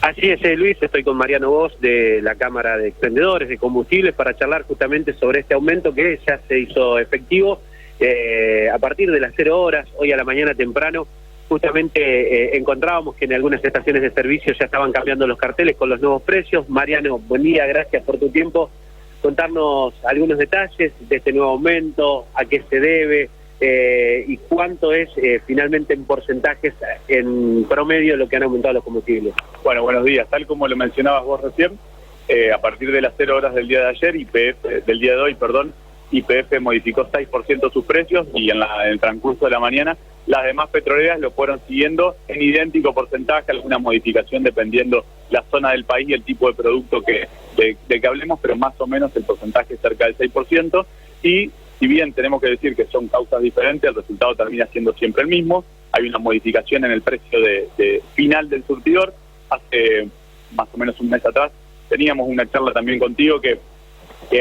Así es, Luis, estoy con Mariano Bosch de la Cámara de Expendedores de Combustibles para charlar justamente sobre este aumento que ya se hizo efectivo a partir de las 0 horas, hoy a la mañana temprano. Justamente encontrábamos que en algunas estaciones de servicio ya estaban cambiando los carteles con los nuevos precios. Mariano, buen día, gracias por tu tiempo. Contarnos algunos detalles de este nuevo aumento, a qué se debe y cuánto es finalmente en porcentajes en promedio lo que han aumentado los combustibles. Bueno, buenos días. Tal como lo mencionabas vos recién, a partir de las 0 horas del día de ayer, del día de hoy, YPF modificó 6% sus precios y en el transcurso de la mañana las demás petroleras lo fueron siguiendo en idéntico porcentaje, alguna modificación dependiendo la zona del país y el tipo de producto de que hablemos, pero más o menos el porcentaje es cerca del 6%. Y si bien tenemos que decir que son causas diferentes, el resultado termina siendo siempre el mismo. Hay una modificación en el precio de final del surtidor. Hace más o menos un mes atrás teníamos una charla también contigo que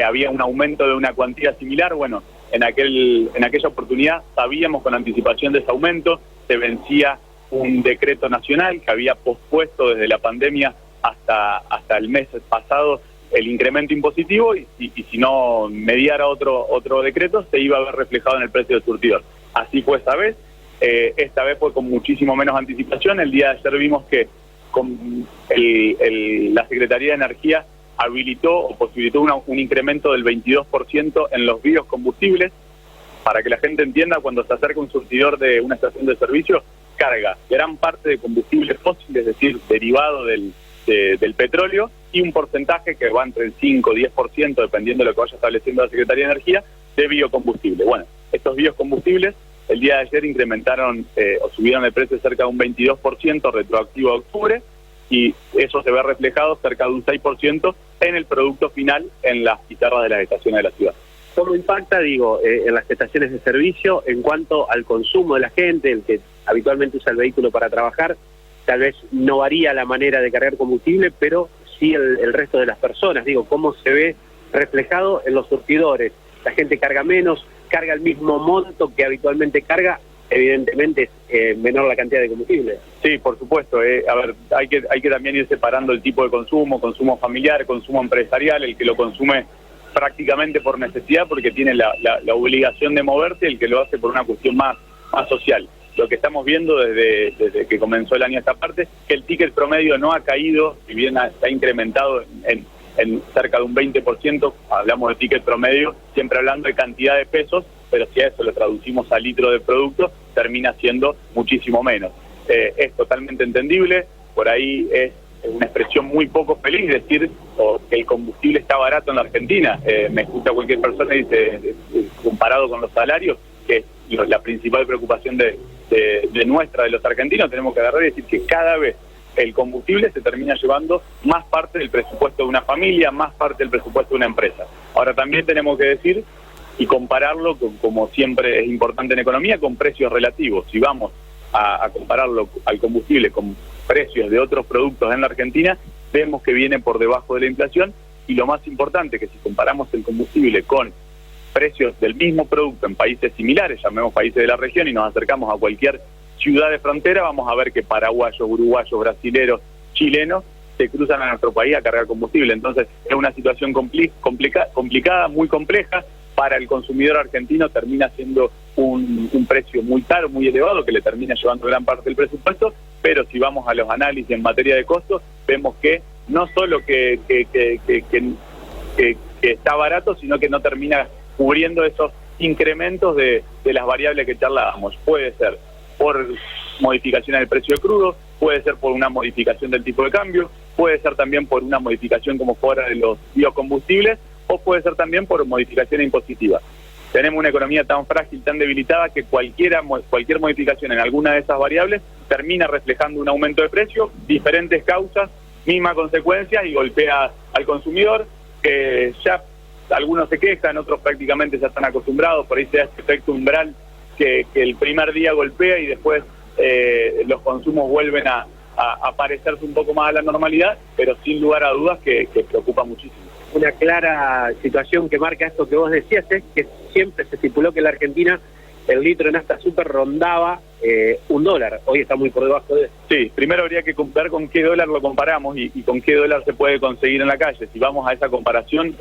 había un aumento de una cuantía similar. Bueno, en aquella oportunidad sabíamos con anticipación de ese aumento, se vencía un decreto nacional que había pospuesto desde la pandemia hasta el mes pasado el incremento impositivo y si no mediara otro decreto se iba a ver reflejado en el precio del surtidor. Así fue esta vez fue con muchísimo menos anticipación. El día de ayer vimos que con la Secretaría de Energía habilitó o posibilitó un incremento del 22% en los biocombustibles. Para que la gente entienda, cuando se acerca un surtidor de una estación de servicio, carga gran parte de combustible fósil, es decir, derivado del petróleo, y un porcentaje que va entre el 5 y 10%, dependiendo de lo que vaya estableciendo la Secretaría de Energía, de biocombustible. Bueno, estos biocombustibles el día de ayer incrementaron o subieron el precio cerca de un 22% retroactivo a octubre, y eso se ve reflejado cerca de un 6% en el producto final en las pizarras de las estaciones de la ciudad. ¿Cómo impacta, en las estaciones de servicio en cuanto al consumo de la gente, el que habitualmente usa el vehículo para trabajar? Tal vez no varía la manera de cargar combustible, pero sí el resto de las personas. ¿Cómo se ve reflejado en los surtidores? La gente carga menos, carga el mismo monto que habitualmente carga, evidentemente es menor la cantidad de combustible. Sí, por supuesto. A ver, hay que también ir separando el tipo de consumo familiar, consumo empresarial, el que lo consume prácticamente por necesidad porque tiene la obligación de moverse, el que lo hace por una cuestión más social. Lo que estamos viendo desde que comenzó el año esta parte, que el ticket promedio no ha caído, si bien se ha incrementado en cerca de un 20%, hablamos de ticket promedio, siempre hablando de cantidad de pesos, pero si a eso lo traducimos a litro de producto, termina siendo muchísimo menos. Es totalmente entendible, por ahí es una expresión muy poco feliz decir que el combustible está barato en la Argentina. Me escucha cualquier persona y dice, comparado con los salarios, que es la principal preocupación de los argentinos, tenemos que agarrar y decir que cada vez el combustible se termina llevando más parte del presupuesto de una familia, más parte del presupuesto de una empresa. Ahora también tenemos que decir y compararlo, como siempre es importante en economía, con precios relativos. Si vamos a compararlo al combustible con precios de otros productos en la Argentina, vemos que viene por debajo de la inflación, y lo más importante, que si comparamos el combustible con precios del mismo producto en países similares, llamemos países de la región, y nos acercamos a cualquier ciudad de frontera, vamos a ver que paraguayos, uruguayos, brasileros, chilenos se cruzan a nuestro país a cargar combustible. Entonces es una situación complicada, muy compleja. Para el consumidor argentino termina siendo un precio muy caro, muy elevado, que le termina llevando gran parte del presupuesto, pero si vamos a los análisis en materia de costos, vemos que no solo que está barato, sino que no termina cubriendo esos incrementos de las variables que charlábamos. Puede ser por modificación del precio de crudo, puede ser por una modificación del tipo de cambio, puede ser también por una modificación como fuera de los biocombustibles, o puede ser también por modificación impositiva. Tenemos una economía tan frágil, tan debilitada, que cualquier modificación en alguna de esas variables termina reflejando un aumento de precio, diferentes causas, misma consecuencia, y golpea al consumidor, que ya algunos se quejan, otros prácticamente ya están acostumbrados. Por ahí se da este efecto umbral que el primer día golpea y después los consumos vuelven a parecerse un poco más a la normalidad, pero sin lugar a dudas que preocupa muchísimo. Una clara situación que marca esto que vos decías es que siempre se estipuló que la Argentina el litro de nafta super rondaba $1. Hoy está muy por debajo de eso. Sí, primero habría que ver con qué dólar lo comparamos y con qué dólar se puede conseguir en la calle. Si vamos a esa comparación,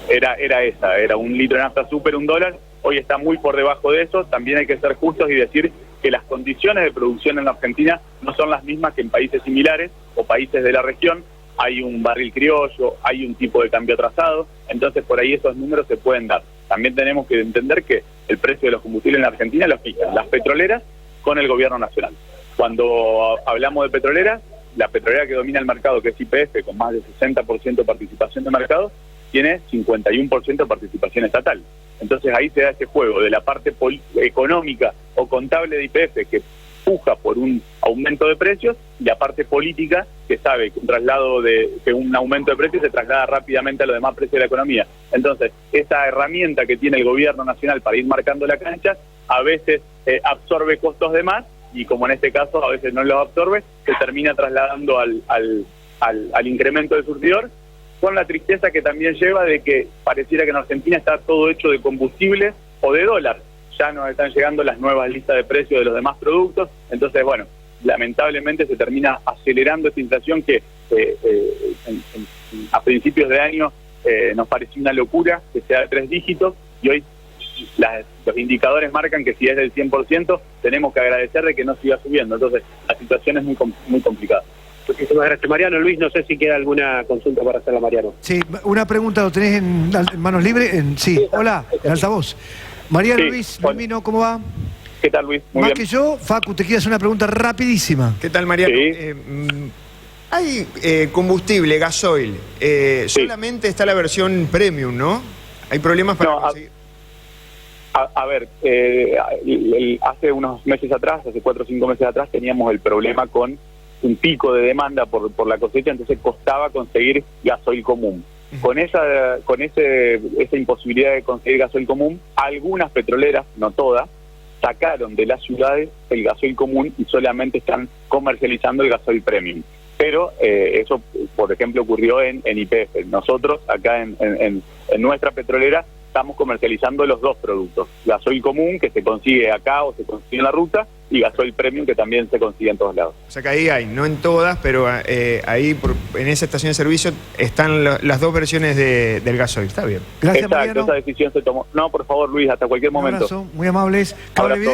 era un litro de nafta super $1, hoy está muy por debajo de eso. También hay que ser justos y decir que las condiciones de producción en la Argentina no son las mismas que en países similares o países de la región. Hay un barril criollo, hay un tipo de cambio atrasado, entonces por ahí esos números se pueden dar. También tenemos que entender que el precio de los combustibles en la Argentina lo fijan las petroleras con el gobierno nacional. Cuando hablamos de petroleras, la petrolera que domina el mercado, que es YPF, con más de 60% de participación de mercado, tiene 51% de participación estatal. Entonces ahí se da ese juego de la parte económica o contable de YPF, que puja por un aumento de precios, y la parte política, que sabe que un aumento de precios se traslada rápidamente a los demás precios de la economía. Entonces, esa herramienta que tiene el gobierno nacional para ir marcando la cancha, a veces absorbe costos de más, y como en este caso a veces no los absorbe, se termina trasladando al incremento del surtidor, con la tristeza que también lleva de que pareciera que en Argentina está todo hecho de combustible o de dólar. Ya nos están llegando las nuevas listas de precios de los demás productos, entonces bueno, lamentablemente se termina acelerando esta inflación que a principios de año nos pareció una locura que sea de 3 dígitos, y hoy los indicadores marcan que si es del 100% tenemos que agradecer de que no siga subiendo. Entonces la situación es muy complicada. Muchísimas gracias, Mariano. Luis, no sé si queda alguna consulta para hacerla, Mariano. Sí, una pregunta, ¿lo tenés en manos libres? Sí, hola, en altavoz. Mariano, sí, Luis Mino, ¿cómo va? ¿Qué tal, Luis? Muy Más bien. que yo, Facu, te quiero hacer una pregunta rapidísima. ¿Qué tal, Mariano? Sí. Hay combustible, gasoil. Sí. Solamente está la versión premium, ¿no? Hay problemas para conseguir. A ver, hace unos meses atrás, hace 4 o 5 meses atrás, teníamos el problema con un pico de demanda por la cosecha, entonces costaba conseguir gasoil común. Con esa imposibilidad de conseguir gasoil común, algunas petroleras, no todas, sacaron de las ciudades el gasoil común y solamente están comercializando el gasoil premium. Pero eso, por ejemplo, ocurrió en YPF. Nosotros, acá en nuestra petrolera, estamos comercializando los dos productos. Gasoil común, que se consigue acá o se consigue en la ruta, y gasoil premium, que también se consigue en todos lados. O sea que ahí hay, no en todas, pero ahí en esa estación de servicio están las dos versiones del gasoil. Está bien. Gracias, Exacto, Mariano. esa decisión se tomó. No, por favor, Luis, hasta cualquier momento. Un abrazo, muy amables. Abrazo.